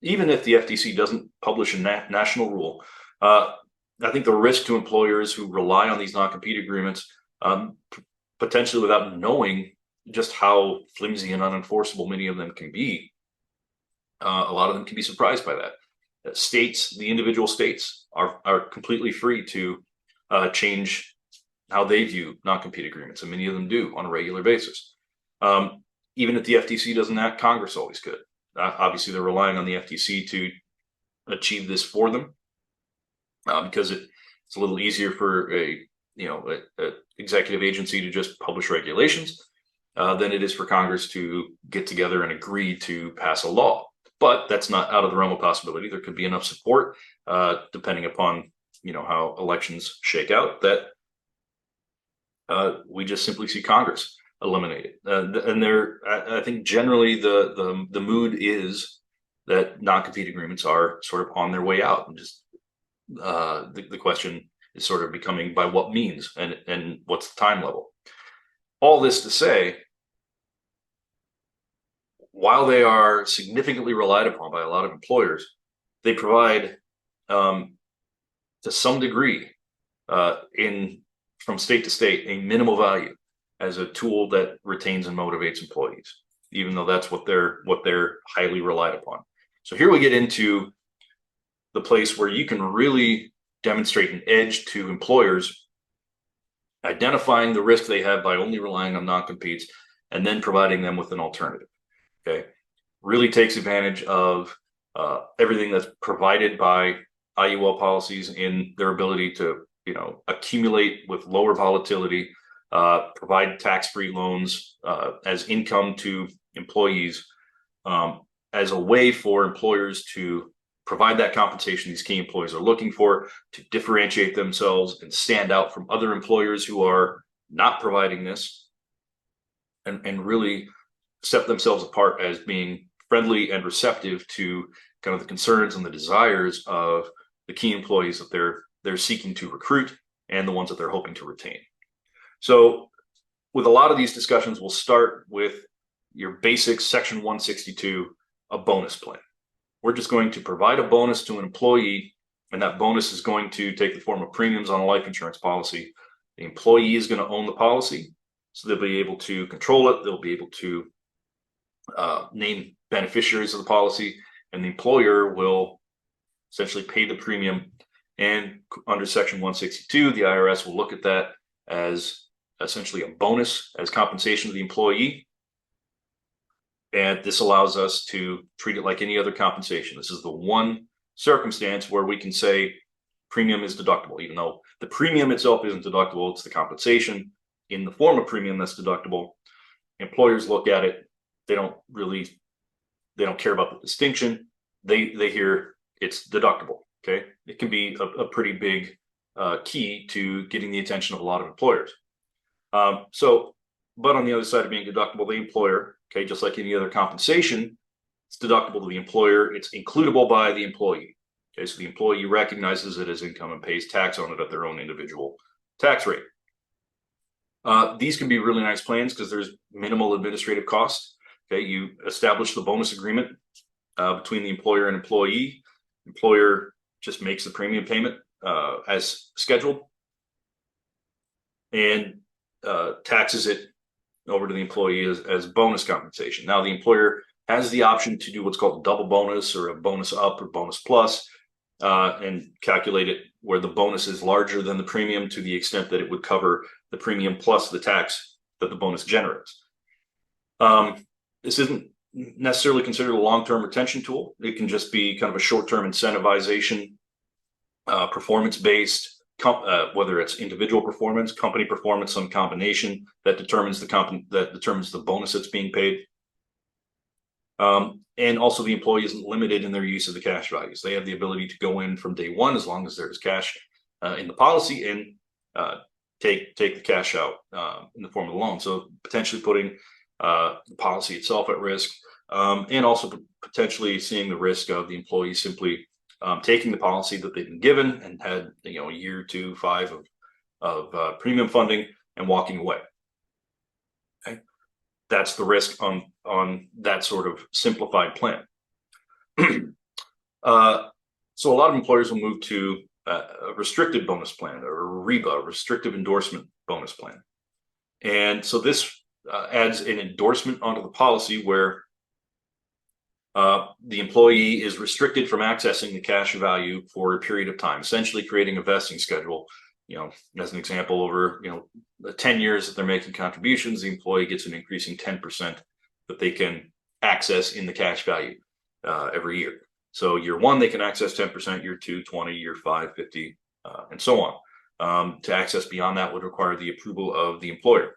FTC doesn't publish a national rule, I think the risk to employers who rely on these non-compete agreements, potentially without knowing just how flimsy and unenforceable many of them can be, a lot of them can be surprised by that. The individual states are completely free to change how they view non-compete agreements, and many of them do on a regular basis. Even if the FTC doesn't act, Congress always could. Obviously, they're relying on the FTC to achieve this for them, because it's a little easier for a executive agency to just publish regulations than it is for Congress to get together and agree to pass a law. But that's not out of the realm of possibility. There could be enough support, depending upon how elections shake out, that we just simply see Congress eliminate it. And I think generally the mood is that non-compete agreements are sort of on their way out, and just the question is sort of becoming by what means and what's the time level. All this to say, while they are significantly relied upon by a lot of employers, they provide, to some degree, from state to state, a minimal value as a tool that retains and motivates employees, even though that's what they're highly relied upon. So here we get into the place where you can really demonstrate an edge to employers, identifying the risk they have by only relying on non-competes and then providing them with an alternative. Okay, really takes advantage of everything that's provided by IUL policies in their ability to accumulate with lower volatility, provide tax-free loans as income to employees, as a way for employers to provide that compensation these key employees are looking for, to differentiate themselves and stand out from other employers who are not providing this, and really set themselves apart as being friendly and receptive to kind of the concerns and the desires of the key employees that they're seeking to recruit and the ones that they're hoping to retain. So with a lot of these discussions, we'll start with your basic Section 162, a bonus plan. We're just going to provide a bonus to an employee, and that bonus is going to take the form of premiums on a life insurance policy. The employee is going to own the policy, so they'll be able to control it. They'll be able to name beneficiaries of the policy, and the employer will essentially pay the premium. And under Section 162, the IRS will look at that as essentially a bonus, as compensation to the employee. And this allows us to treat it like any other compensation. This is the one circumstance where we can say premium is deductible, even though the premium itself isn't deductible. It's the compensation in the form of premium that's deductible. Employers look at it. They don't care about the distinction. They hear it's deductible. Okay, it can be a pretty big key to getting the attention of a lot of employers. But on the other side of being deductible, the employer, okay, just like any other compensation, it's deductible to the employer. It's includable by the employee. Okay, so the employee recognizes it as income and pays tax on it at their own individual tax rate. These can be really nice plans because there's minimal administrative costs. Okay, you establish the bonus agreement between the employer and employee. Employer just makes the premium payment as scheduled and taxes it over to the employee as bonus compensation. Now, the employer has the option to do what's called a double bonus or a bonus up or bonus plus, and calculate it where the bonus is larger than the premium to the extent that it would cover the premium plus the tax that the bonus generates. This isn't necessarily considered a long-term retention tool. It can just be kind of a short-term incentivization, performance-based, whether it's individual performance, company performance, some combination that determines the bonus that's being paid. And also the employee isn't limited in their use of the cash values. They have the ability to go in from day one as long as there's cash in the policy and take the cash out in the form of the loan. So potentially putting the policy itself at risk, and also potentially seeing the risk of the employee simply taking the policy that they've been given and had a year, 2, 5 of premium funding and walking away. Okay, that's the risk on that sort of simplified plan. So a lot of employers will move to a restricted bonus plan, or REBA, restrictive endorsement bonus plan. And so this adds an endorsement onto the policy where the employee is restricted from accessing the cash value for a period of time, essentially creating a vesting schedule. As an example, over the 10 years that they're making contributions, the employee gets an increasing 10% that they can access in the cash value every year. So year 1, they can access 10%, year 2, 20, year 5, 50, and so on. To access beyond that would require the approval of the employer.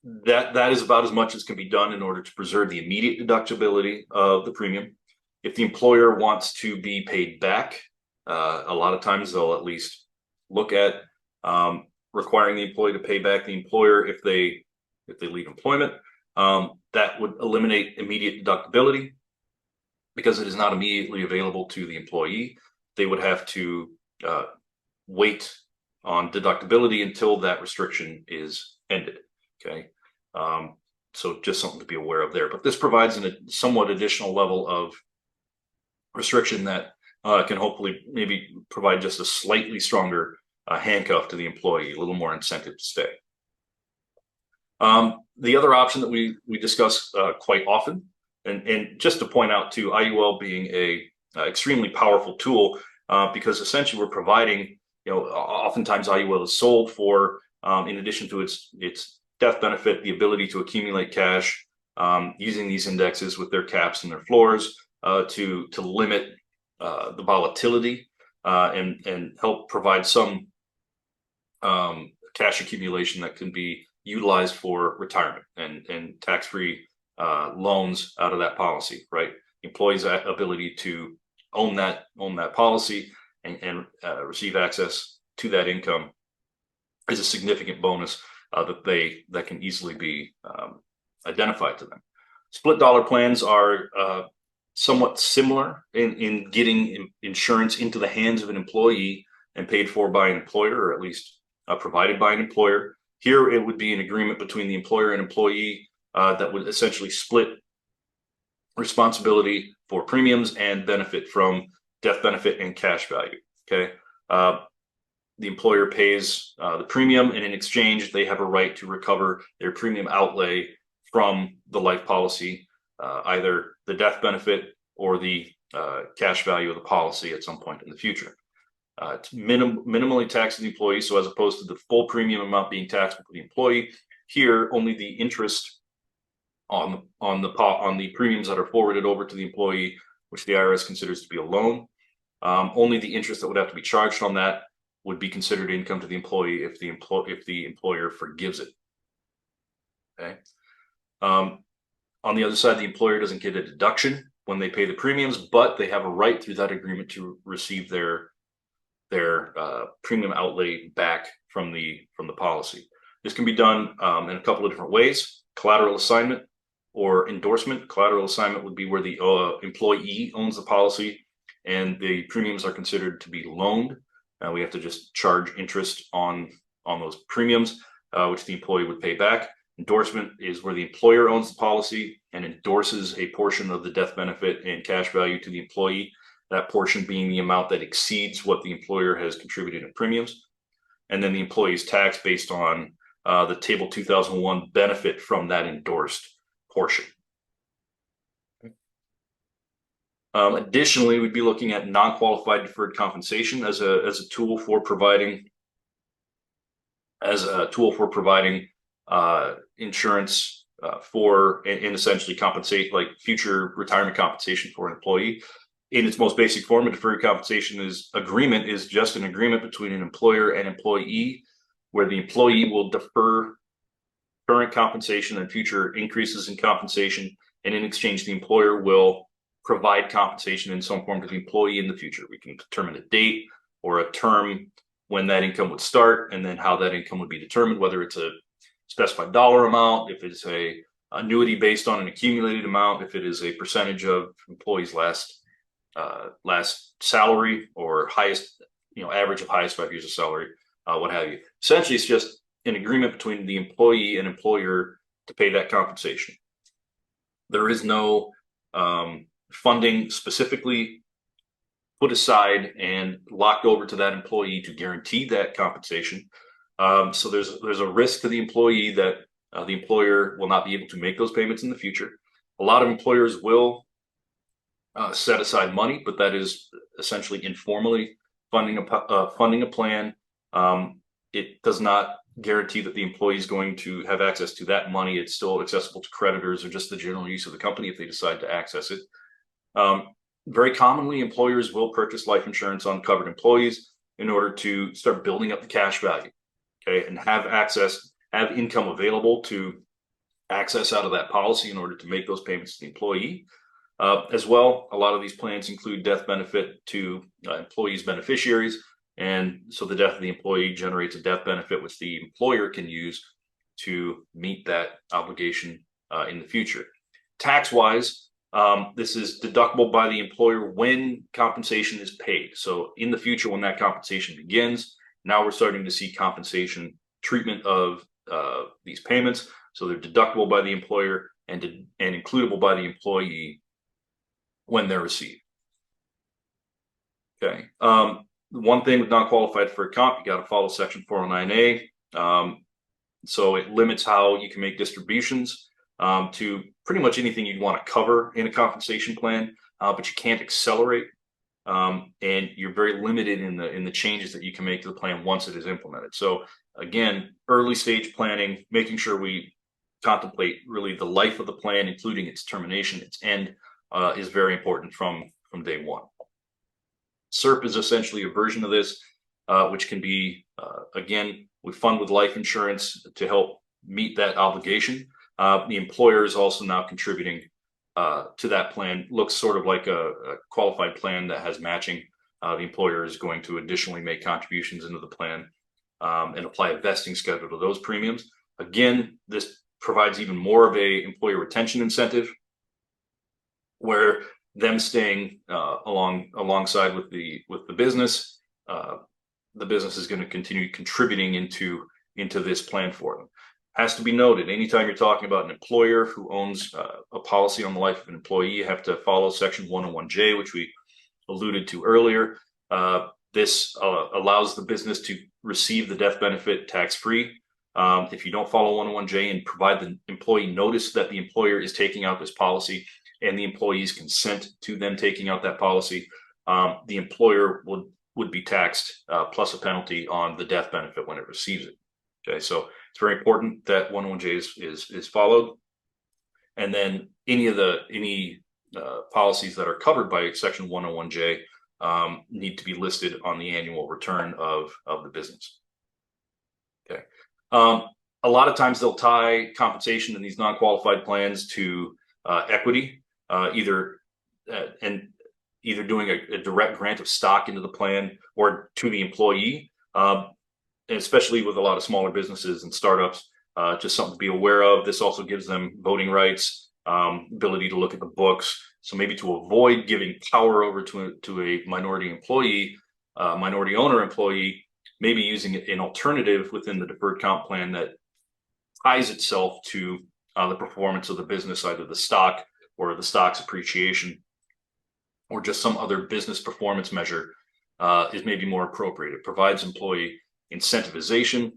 That is about as much as can be done in order to preserve the immediate deductibility of the premium. If the employer wants to be paid back, a lot of times they'll at least look at requiring the employee to pay back the employer if they leave employment. That would eliminate immediate deductibility because it is not immediately available to the employee. They would have to wait on deductibility until that restriction is ended. Okay, so just something to be aware of there. But this provides a somewhat additional level of restriction that can hopefully maybe provide just a slightly stronger handcuff to the employee, a little more incentive to stay. The other option that we discuss quite often, and just to point out too, IUL being a extremely powerful tool because essentially we're providing, oftentimes IUL is sold for, in addition to its death benefit, the ability to accumulate cash using these indexes with their caps and their floors to limit the volatility and help provide some cash accumulation that can be utilized for retirement and tax-free loans out of that policy, right? Employees' ability to own that policy and receive access to that income is a significant bonus that can easily be identified to them. Split dollar plans are somewhat similar in getting insurance into the hands of an employee and paid for by an employer, or at least provided by an employer. Here, it would be an agreement between the employer and employee that would essentially split responsibility for premiums and benefit from death benefit and cash value. Okay. The employer pays the premium, and in exchange, they have a right to recover their premium outlay from the life policy, either the death benefit or the cash value of the policy at some point in the future. It's minimally taxed the employee, so as opposed to the full premium amount being taxed for the employee, here only the interest on the premiums that are forwarded over to the employee, which the IRS considers to be a loan. Only the interest that would have to be charged on that would be considered income to the employee if the employer forgives it. Okay. On the other side, the employer doesn't get a deduction when they pay the premiums, but they have a right through that agreement to receive their premium outlay back from the policy. This can be done in a couple of different ways: collateral assignment or endorsement. Collateral assignment would be where the employee owns the policy and the premiums are considered to be loaned. We have to just charge interest on those premiums, which the employee would pay back. Endorsement is where the employer owns the policy and endorses a portion of the death benefit and cash value to the employee, that portion being the amount that exceeds what the employer has contributed in premiums. And then the employee is taxed based on the Table 2001 benefit from that endorsed portion. Additionally, we'd be looking at non-qualified deferred compensation as a tool for providing insurance for and essentially compensate, like future retirement compensation for an employee. In its most basic form, a deferred compensation is just an agreement between an employer and employee, where the employee will defer current compensation and future increases in compensation, and in exchange, the employer will provide compensation in some form to the employee in the future. We can determine a date or a term when that income would start, and then how that income would be determined, whether it's a specified dollar amount, if it's a annuity based on an accumulated amount, if it is a percentage of employees' last salary, or highest, average of highest 5 years of salary, what have you. Essentially, it's just an agreement between the employee and employer to pay that compensation. There is no funding specifically put aside and locked over to that employee to guarantee that compensation. So there's a risk to the employee that the employer will not be able to make those payments in the future. A lot of employers will set aside money, but that is essentially informally funding a plan. It does not guarantee that the employee is going to have access to that money. It's still accessible to creditors or just the general use of the company if they decide to access it. Very commonly, employers will purchase life insurance on covered employees in order to start building up the cash value, okay, and have income available to access out of that policy in order to make those payments to the employee. As well, a lot of these plans include death benefit to employees' beneficiaries, and so the death of the employee generates a death benefit which the employer can use to meet that obligation in the future. Tax-wise, this is deductible by the employer when compensation is paid. So in the future, when that compensation begins, now we're starting to see compensation treatment of these payments. So they're deductible by the employer and includable by the employee when they're received. Okay. One thing with non-qualified for comp, you got to follow Section 409A. So it limits how you can make distributions to pretty much anything you'd want to cover in a compensation plan, but you can't accelerate, and you're very limited in the changes that you can make to the plan once it is implemented. So again, early stage planning, making sure we contemplate really the life of the plan, including its termination, its end, is very important from day one. SERP is essentially a version of this, which can be, again, we fund with life insurance to help meet that obligation. The employer is also now contributing to that plan. Looks sort of like a qualified plan that has matching. The employer is going to additionally make contributions into the plan and apply a vesting schedule to those premiums. Again, this provides even more of a employer retention incentive, where them staying alongside with the business, the business is going to continue contributing into this plan for them. Has to be noted, anytime you're talking about an employer who owns a policy on the life of an employee, you have to follow Section 101J, which we alluded to earlier. This allows the business to receive the death benefit tax-free. If you don't follow 101J and provide the employee notice that the employer is taking out this policy and the employee's consent to them taking out that policy, the employer would be taxed plus a penalty on the death benefit when it receives it. Okay, so it's very important that 101J is followed, and then any policies that are covered by Section 101J need to be listed on the annual return of the business. Okay, a lot of times they'll tie compensation in these non-qualified plans to equity, either doing a direct grant of stock into the plan or to the employee. And especially with a lot of smaller businesses and startups, just something to be aware of. This also gives them voting rights, ability to look at the books. So maybe to avoid giving power over to a minority employee, minority owner employee, maybe using an alternative within the deferred comp plan that ties itself to the performance of the business, either the stock or the stock's appreciation, or just some other business performance measure is maybe more appropriate. It provides employee incentivization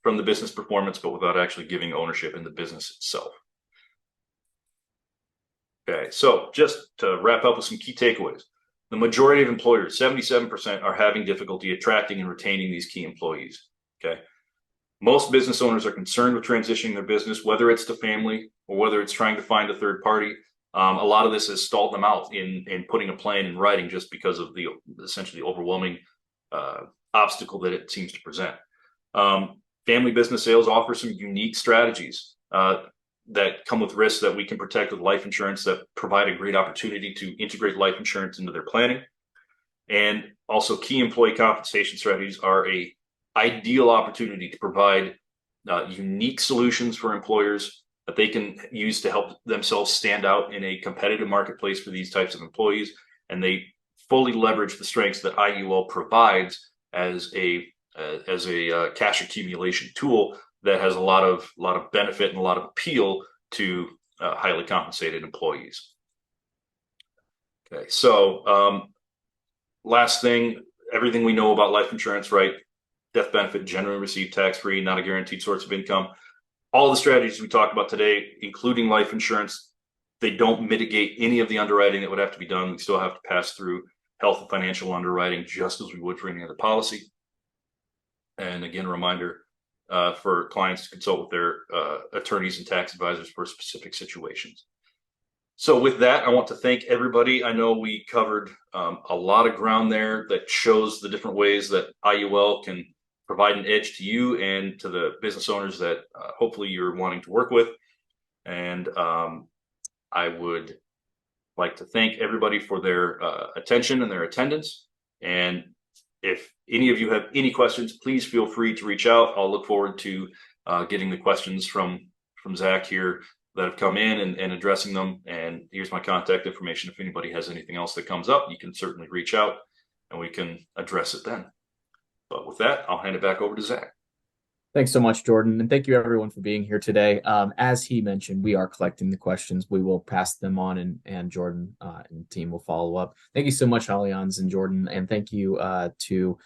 from the business performance, but without actually giving ownership in the business itself. Okay, so just to wrap up with some key takeaways. The majority of employers, 77%, are having difficulty attracting and retaining these key employees. Okay. Most business owners are concerned with transitioning their business, whether it's to family or whether it's trying to find a third party. A lot of this has stalled them out in putting a plan in writing just because of the essentially overwhelming obstacle that it seems to present. Family business sales offer some unique strategies that come with risks that we can protect with life insurance that provide a great opportunity to integrate life insurance into their planning. And also key employee compensation strategies are a ideal opportunity to provide unique solutions for employers that they can use to help themselves stand out in a competitive marketplace for these types of employees. And they fully leverage the strengths that IUL provides as a cash accumulation tool that has a lot of benefit and a lot of appeal to highly compensated employees. Okay, so last thing, everything we know about life insurance, right? Death benefit generally received tax-free, not a guaranteed source of income. All the strategies we talked about today, including life insurance, they don't mitigate any of the underwriting that would have to be done. We still have to pass through health and financial underwriting just as we would for any other policy. And again, a reminder for clients to consult with their attorneys and tax advisors for specific situations. So with that, I want to thank everybody. I know we covered a lot of ground there that shows the different ways that IUL can provide an edge to you and to the business owners that hopefully you're wanting to work with. And I would like to thank everybody for their attention and their attendance. And if any of you have any questions, please feel free to reach out. I'll look forward to getting the questions from Zach here that have come in and addressing them. And here's my contact information. If anybody has anything else that comes up, you can certainly reach out and we can address it then. But with that, I'll hand it back over to Zach. Thanks so much, Jordan. And thank you everyone for being here today. As he mentioned, we are collecting the questions. We will pass them on and Jordan and the team will follow up. Thank you so much, Allianz and Jordan. And thank you to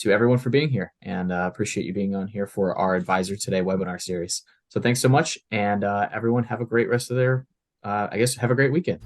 everyone for being here, and appreciate you being on here for our Advisor Today webinar series. So thanks so much. And everyone have a great rest of their, have a great weekend.